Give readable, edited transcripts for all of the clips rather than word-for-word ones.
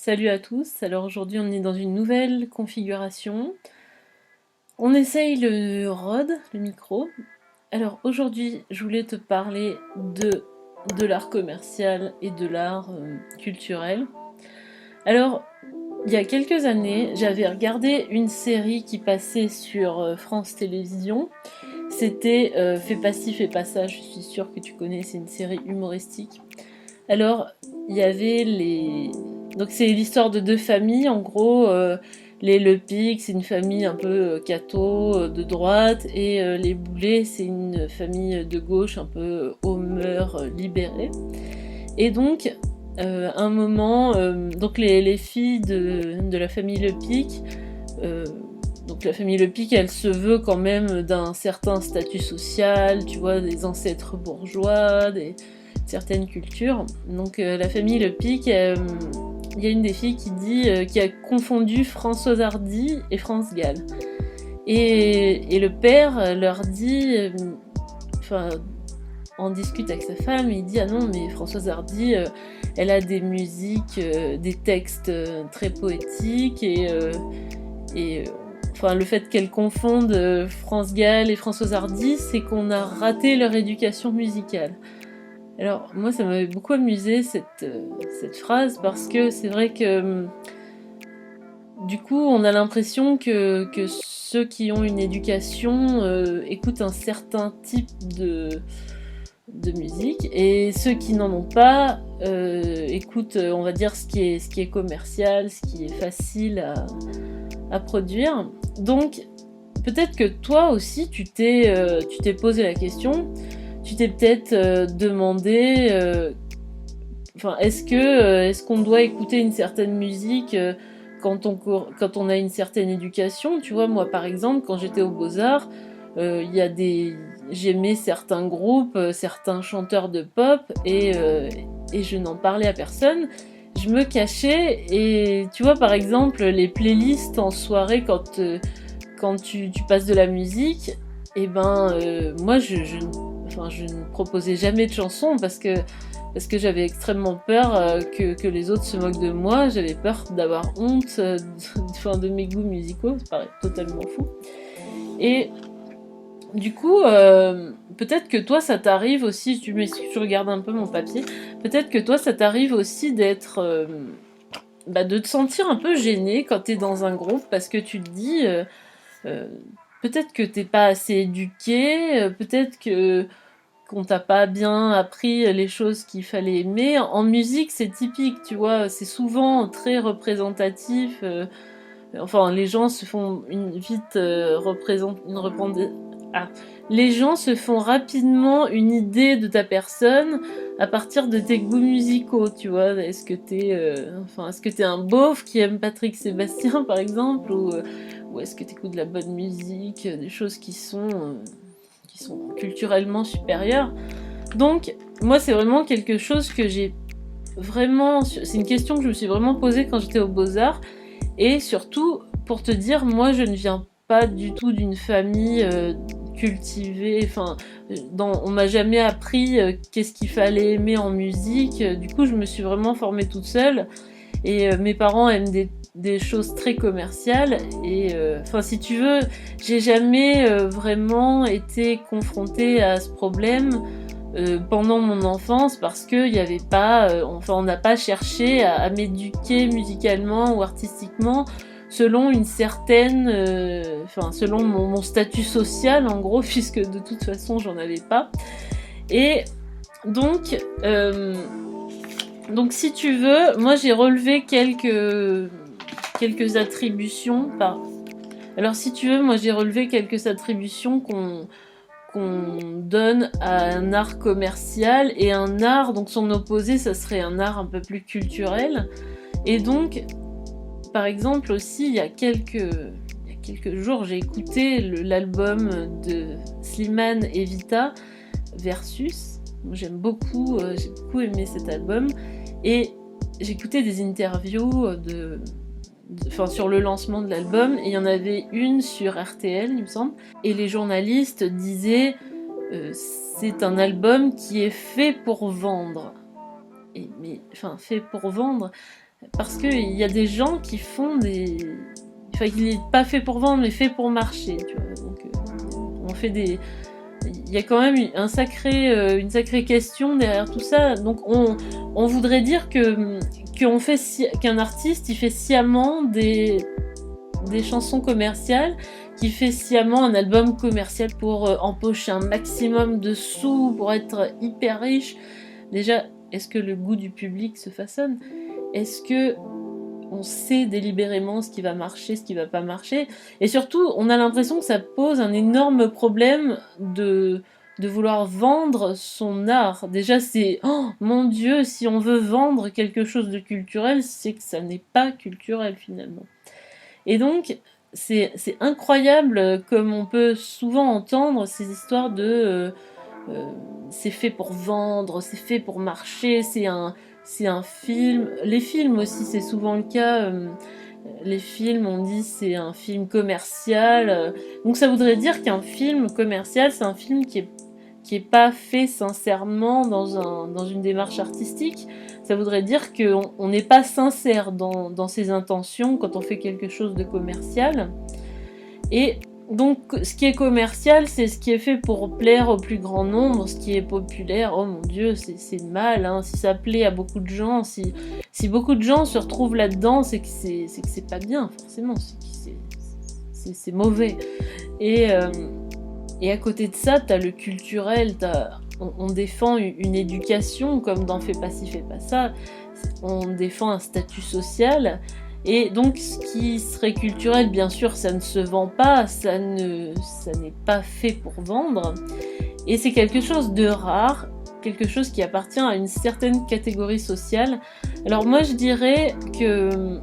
Salut à tous, alors aujourd'hui on est dans une nouvelle configuration. On essaye le Rode, le micro. Alors aujourd'hui je voulais te parler de l'art commercial et de l'art culturel. Alors il y a quelques années j'avais regardé une série qui passait sur France Télévisions. C'était Fais pas ci, fais pas ça, je suis sûre que tu connais, c'est une série humoristique. Alors, il y avait les... Donc c'est l'histoire de deux familles, en gros. Les Le Pic, c'est une famille un peu catho, de droite, et les Boulets, c'est une famille de gauche, un peu homer, libérée. Et donc, un moment, donc les filles de la famille Le Pic, euh, donc la famille Le Pic, elle se veut quand même d'un certain statut social, tu vois, des ancêtres bourgeois, des certaines cultures. Donc la famille Le Pic, il y a une des filles qui dit qui a confondu Françoise Hardy et France Gall. Et le père leur dit, enfin, en discute avec sa femme, il dit ah non mais Françoise Hardy, elle a des musiques, des textes très poétiques et enfin le fait qu'elle confonde France Gall et Françoise Hardy, c'est qu'on a raté leur éducation musicale. Alors moi ça m'avait beaucoup amusé cette phrase parce que c'est vrai que du coup on a l'impression que ceux qui ont une éducation écoutent un certain type de musique et ceux qui n'en ont pas écoutent on va dire ce qui est commercial, ce qui est facile à produire. Donc peut-être que toi aussi tu t'es posé la question, tu t'es peut-être demandé, enfin, est-ce qu'on doit écouter une certaine musique quand on a une certaine éducation. Tu vois, moi par exemple, quand j'étais aux Beaux-Arts, il y a des, j'aimais certains groupes, certains chanteurs de pop et je n'en parlais à personne. Je me cachais et tu vois par exemple les playlists en soirée quand tu passes de la musique, et ben moi enfin, je ne proposais jamais de chansons parce que j'avais extrêmement peur que les autres se moquent de moi, j'avais peur d'avoir honte enfin, de mes goûts musicaux, ça paraît totalement fou. Et du coup, peut-être que toi ça t'arrive aussi, si tu regardes un peu mon papier, peut-être que toi ça t'arrive aussi d'être bah, de te sentir un peu gêné quand t'es dans un groupe parce que tu te dis euh, peut-être que t'es pas assez éduqué, peut-être que qu'on t'a pas bien appris les choses qu'il fallait aimer. En musique, c'est typique, tu vois, c'est souvent très représentatif. Enfin, les gens se font vite ah. Les gens se font rapidement une idée de ta personne à partir de tes goûts musicaux, tu vois. Enfin, est-ce que t'es un beauf qui aime Patrick Sébastien, par exemple, ou est-ce que t'écoutes de la bonne musique, des choses qui sont culturellement supérieures. Donc, moi, c'est vraiment quelque chose que j'ai vraiment. C'est une question que je me suis vraiment posée quand j'étais aux Beaux-Arts. Et surtout, pour te dire, moi, je ne viens pas du tout d'une famille cultivée. Enfin, on m'a jamais appris qu'est-ce qu'il fallait aimer en musique. Du coup, je me suis vraiment formée toute seule. Et mes parents aiment des choses très commerciales. Et enfin, si tu veux, j'ai jamais vraiment été confrontée à ce problème pendant mon enfance parce qu'il n'y avait pas, enfin, on n'a pas cherché à m'éduquer musicalement ou artistiquement selon une certaine, enfin, selon mon statut social en gros, puisque de toute façon j'en avais pas. Et donc, donc si tu veux, moi j'ai relevé quelques attributions par. Alors si tu veux, moi j'ai relevé quelques attributions qu'on donne à un art commercial et un art, donc son opposé, ça serait un art un peu plus culturel. Et donc, par exemple aussi, il y a quelques jours, j'ai écouté l'album de Slimane et Vita, Versus. J'aime beaucoup, j'ai beaucoup aimé cet album. Et j'ai écouté des interviews enfin, sur le lancement de l'album, et il y en avait une sur RTL, il me semble, et les journalistes disaient c'est un album qui est fait pour vendre. Mais enfin, fait pour vendre, parce qu'il y a des gens qui font des... Enfin, il n'est pas fait pour vendre, mais fait pour marcher, tu vois. Donc, on fait des... Il y a quand même une sacrée question derrière tout ça. Donc, on voudrait dire qu'un artiste, il fait sciemment des chansons commerciales, qui fait sciemment un album commercial pour empocher un maximum de sous, pour être hyper riche. Déjà, est-ce que le goût du public se façonne? Est-ce que on sait délibérément ce qui va marcher, ce qui va pas marcher? Et surtout, on a l'impression que ça pose un énorme problème de vouloir vendre son art. Déjà, c'est, oh mon Dieu, si on veut vendre quelque chose de culturel, c'est que ça n'est pas culturel finalement. Et donc, c'est incroyable comme on peut souvent entendre ces histoires de c'est fait pour vendre, c'est fait pour marcher, c'est un film. Les films aussi, c'est souvent le cas. Les films, on dit c'est un film commercial. Donc ça voudrait dire qu'un film commercial, c'est un film qui est pas fait sincèrement dans une démarche artistique. Ça voudrait dire qu'on n'est pas sincère dans ses intentions quand on fait quelque chose de commercial. Et donc, ce qui est commercial, c'est ce qui est fait pour plaire au plus grand nombre. Ce qui est populaire, oh mon Dieu, c'est mal. Hein. Si ça plaît à beaucoup de gens, si beaucoup de gens se retrouvent là-dedans, c'est que c'est pas bien, forcément. C'est mauvais. Et à côté de ça, t'as le culturel, on défend une éducation, comme dans Fais pas ci, fais pas ça. On défend un statut social. Et donc, ce qui serait culturel, bien sûr, ça ne se vend pas, ça n'est pas fait pour vendre. Et c'est quelque chose de rare, quelque chose qui appartient à une certaine catégorie sociale. Alors moi, je dirais que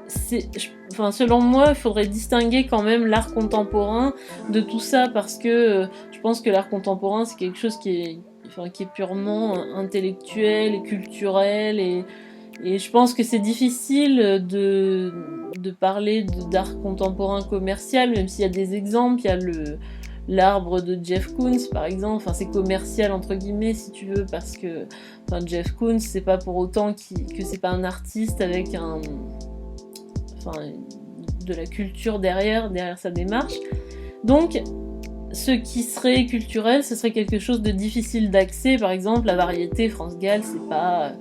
selon moi, il faudrait distinguer quand même l'art contemporain de tout ça, parce que je pense que l'art contemporain, c'est quelque chose qui est purement intellectuel et culturel, et je pense que c'est difficile de parler d'art contemporain commercial, même s'il y a des exemples. Il y a l'arbre de Jeff Koons, par exemple. Enfin, c'est commercial, entre guillemets, si tu veux, parce que Jeff Koons, c'est pas pour autant que c'est pas un artiste avec de la culture derrière sa démarche. Donc, ce qui serait culturel, ce serait quelque chose de difficile d'accès. Par exemple, la variété France Gall, c'est pas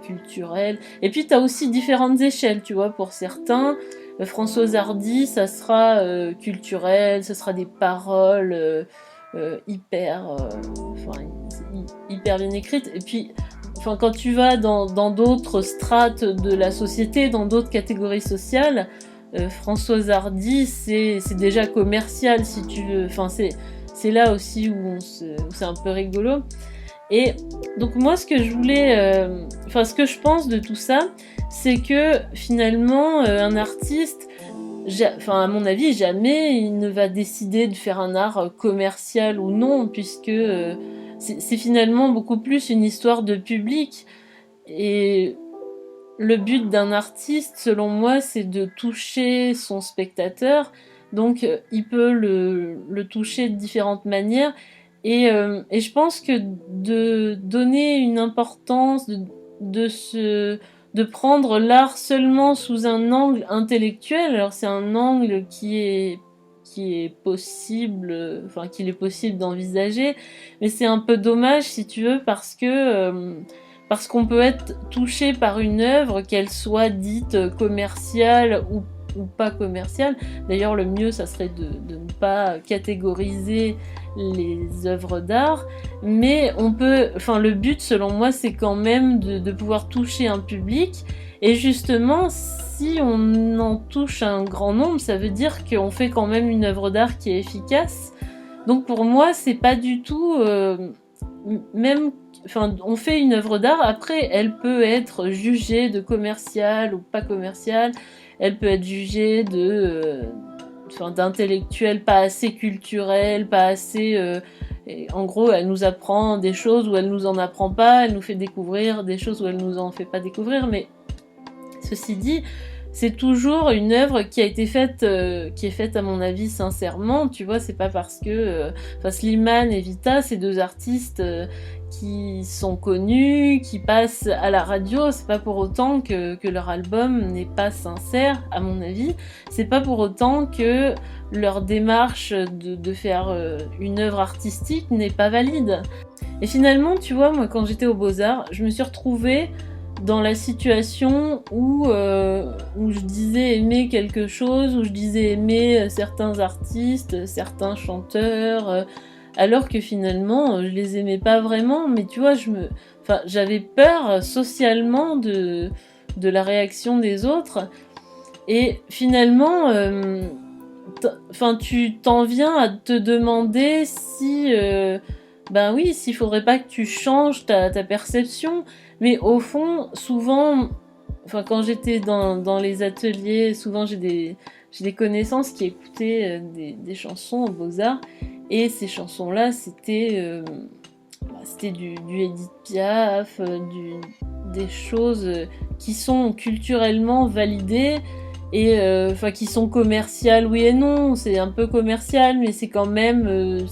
culturel. Et puis t'as aussi différentes échelles, tu vois. Pour certains, Françoise Hardy, ça sera culturel, ce sera des paroles hyper bien écrites. Et puis, quand tu vas dans d'autres strates de la société, dans d'autres catégories sociales, Françoise Hardy, c'est déjà commercial, si tu veux. C'est là aussi où c'est un peu rigolo. Et donc moi, ce que je pense de tout ça, c'est que finalement, un artiste, à mon avis, jamais il ne va décider de faire un art commercial ou non, puisque c'est finalement beaucoup plus une histoire de public. Et le but d'un artiste, selon moi, c'est de toucher son spectateur. Donc, il peut le toucher de différentes manières. Et je pense que de donner une importance, de prendre l'art seulement sous un angle intellectuel, alors c'est un angle qui est possible, qu'il est possible d'envisager, mais c'est un peu dommage, si tu veux, parce qu'on peut être touché par une œuvre, qu'elle soit dite commerciale ou pas commerciale. D'ailleurs, le mieux, ça serait de ne pas catégoriser les œuvres d'art, mais le but, selon moi, c'est quand même de pouvoir toucher un public. Et justement, si on en touche un grand nombre, ça veut dire qu'on fait quand même une œuvre d'art qui est efficace. Donc pour moi, c'est pas du tout on fait une œuvre d'art, après elle peut être jugée de commerciale ou pas commerciale, elle peut être jugée d'intellectuelle pas assez culturelle, pas assez en gros, elle nous apprend des choses où elle nous en apprend pas, elle nous fait découvrir des choses où elle nous en fait pas découvrir. Mais ceci dit, c'est toujours une œuvre qui a été faite, qui est faite à mon avis sincèrement, tu vois, c'est pas parce que, enfin Slimane et Vita, c'est deux artistes qui sont connus, qui passent à la radio, c'est pas pour autant que leur album n'est pas sincère, à mon avis, c'est pas pour autant que leur démarche de faire une œuvre artistique n'est pas valide. Et finalement, tu vois, moi quand j'étais aux Beaux-Arts, je me suis retrouvée dans la situation où je disais aimer quelque chose, où je disais aimer certains artistes, certains chanteurs, alors que finalement je les aimais pas vraiment, mais tu vois, enfin, j'avais peur socialement de la réaction des autres, et finalement, enfin, tu t'en viens à te demander si, ben oui, s'il faudrait pas que tu changes ta perception. Mais au fond, souvent, enfin, quand j'étais dans les ateliers, souvent j'ai des connaissances qui écoutaient des chansons aux Beaux-Arts. Et ces chansons-là, c'était du Edith Piaf, des choses qui sont culturellement validées et enfin qui sont commerciales, oui et non, c'est un peu commercial, mais c'est quand même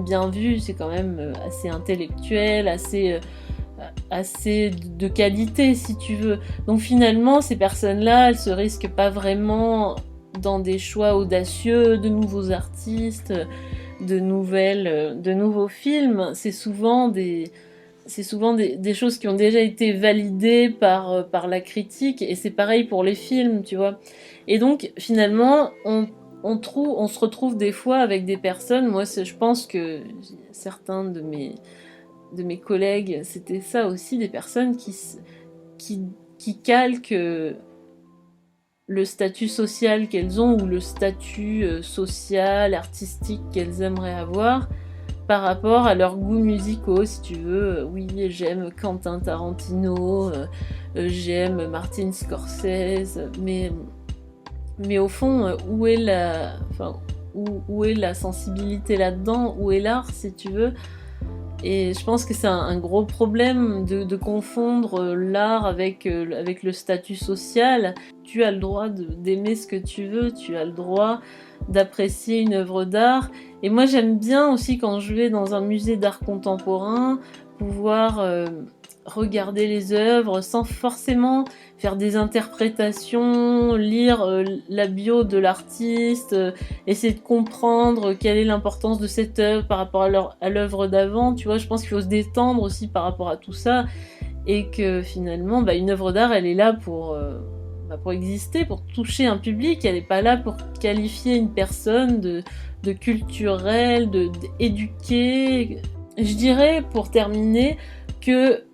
bien vu, c'est quand même assez intellectuel, assez de qualité si tu veux. Donc finalement ces personnes-là, elles se risquent pas vraiment dans des choix audacieux de nouveaux artistes, de nouveaux films. C'est souvent des choses qui ont déjà été validées par la critique, et c'est pareil pour les films, tu vois. Et donc finalement on se retrouve des fois avec des personnes, moi je pense que certains de mes collègues, c'était ça aussi, des personnes qui, qui calquent le statut social qu'elles ont, ou le statut social, artistique qu'elles aimeraient avoir par rapport à leurs goûts musicaux, si tu veux. Oui, j'aime Quentin Tarantino, j'aime Martin Scorsese, mais au fond, où est la sensibilité là-dedans? Où est l'art, si tu veux? Et je pense que c'est un gros problème de confondre l'art avec le statut social. Tu as le droit d'aimer ce que tu veux, tu as le droit d'apprécier une œuvre d'art. Et moi j'aime bien aussi, quand je vais dans un musée d'art contemporain, pouvoir regarder les œuvres sans forcément faire des interprétations, lire la bio de l'artiste, essayer de comprendre quelle est l'importance de cette œuvre par rapport à l'œuvre d'avant. Tu vois, je pense qu'il faut se détendre aussi par rapport à tout ça, et que finalement, bah, une œuvre d'art, elle est là pour exister, pour toucher un public. Elle n'est pas là pour qualifier une personne de culturelle, d'éduquée. Je dirais, pour terminer, que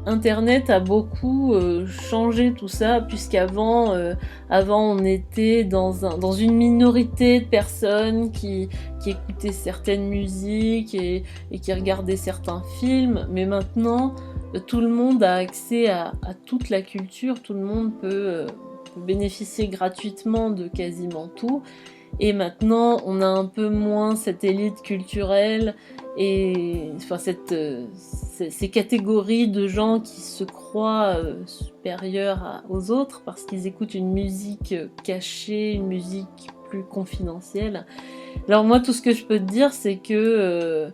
Internet a beaucoup changé tout ça, puisqu'avant avant on était dans une minorité de personnes qui écoutaient certaines musiques et qui regardaient certains films, mais maintenant tout le monde a accès à toute la culture, tout le monde peut bénéficier gratuitement de quasiment tout. Et maintenant, on a un peu moins cette élite culturelle et enfin ces catégories de gens qui se croient supérieurs aux autres parce qu'ils écoutent une musique cachée, une musique plus confidentielle. Alors moi, tout ce que je peux te dire, c'est que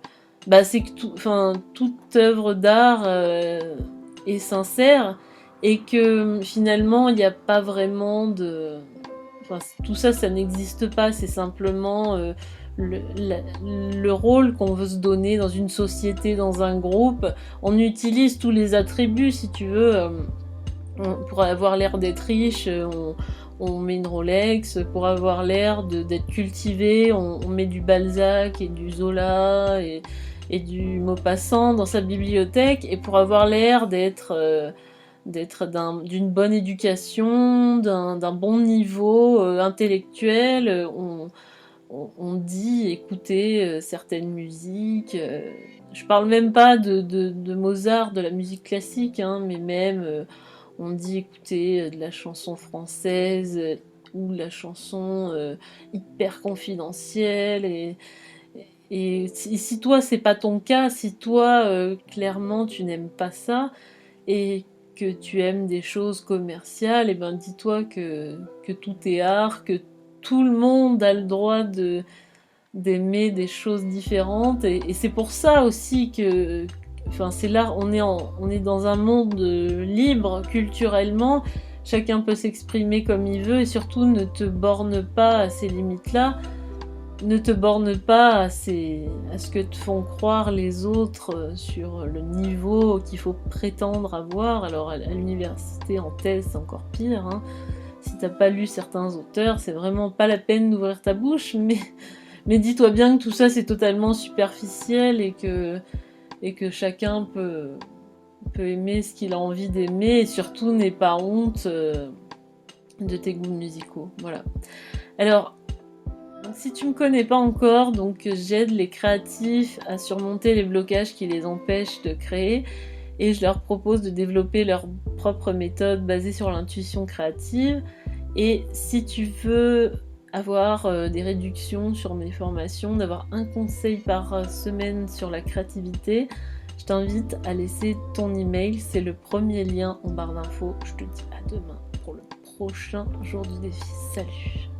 toute œuvre d'art est sincère, et que finalement, il n'y a pas vraiment de... Enfin, tout ça, ça n'existe pas, c'est simplement le rôle qu'on veut se donner dans une société, dans un groupe. On utilise tous les attributs, si tu veux. Pour avoir l'air d'être riche, on met une Rolex. Pour avoir l'air d'être cultivé, on met du Balzac et du Zola et du Maupassant dans sa bibliothèque. Et pour avoir l'air d'être d'une bonne éducation, d'un bon niveau intellectuel, on dit écouter certaines musiques. Je parle même pas de Mozart, de la musique classique, hein, mais même on dit écouter de la chanson française, ou de la chanson hyper confidentielle. Et si toi c'est pas ton cas, si toi clairement tu n'aimes pas ça, et que tu aimes des choses commerciales, et ben dis-toi que tout est art, que tout le monde a le droit d'aimer des choses différentes, et c'est pour ça aussi que, enfin c'est là, on est dans un monde libre culturellement, chacun peut s'exprimer comme il veut, et surtout ne te borne pas à ces limites-là, ne te borne pas à ce que te font croire les autres sur le niveau qu'il faut prétendre avoir. Alors à l'université, en thèse, c'est encore pire, hein. Si t'as pas lu certains auteurs, c'est vraiment pas la peine d'ouvrir ta bouche, mais dis-toi bien que tout ça c'est totalement superficiel, et que chacun peut aimer ce qu'il a envie d'aimer, et surtout n'aie pas honte de tes goûts musicaux. Voilà. Alors, si tu me connais pas encore, donc j'aide les créatifs à surmonter les blocages qui les empêchent de créer, et je leur propose de développer leur propre méthode basée sur l'intuition créative. Et si tu veux avoir des réductions sur mes formations, d'avoir un conseil par semaine sur la créativité, je t'invite à laisser ton email, c'est le premier lien en barre d'infos. Je te dis à demain pour le prochain jour du défi. Salut!